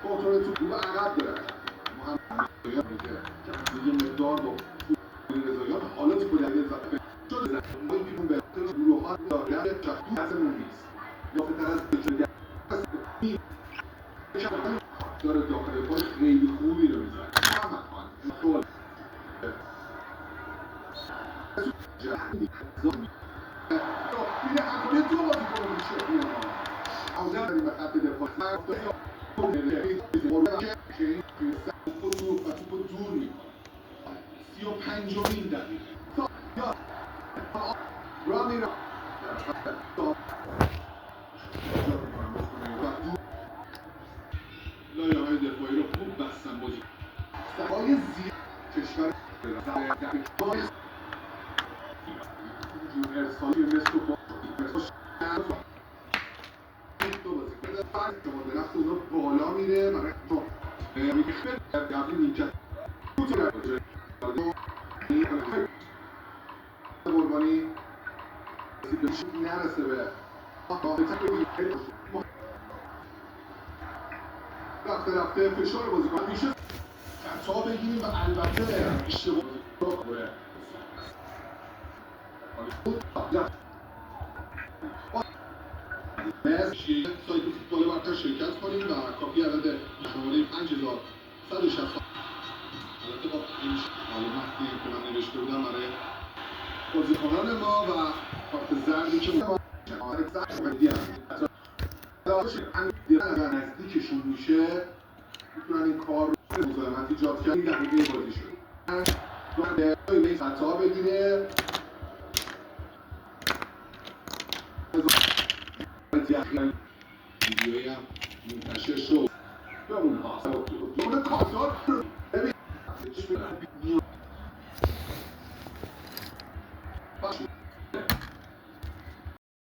کنترل توپ رو عقب داره محمد دیگه مقدار با رضاییان حالا توپ در اضافه شده ما این پیمون به گروه ها داره تو دستمون نیست یا از بجنگه داره داخل پای خیلی خوبی رو میزنه محمد خان میره همه تو بازی کنه میشه آوزن داریم به خط دفاع توپ دور میکنه 35مین دقیقه رانی را لایه های دفاعی رو خوب بستن بازی سرهای زیر کشور ارسالی مثل با درخت اونا بالا میره برای قبلی نیمکت قربانی نرسه به رفته فشار بازی کنه میشه خطا بگیریم و البته اشتباه کنه سایت فوتبال برتر شرکت کنیم و کافی عدد شماره 5160 البته با این معلوماتی که من نوشته بودم برای بازیکنان ما و کارت زردی که نزدیکشون میشه میتونن این کار رو مزاحمت ایجاد کنن. این دقیقه بازی شد خطا بگیره ویدیویی هم منتشر شد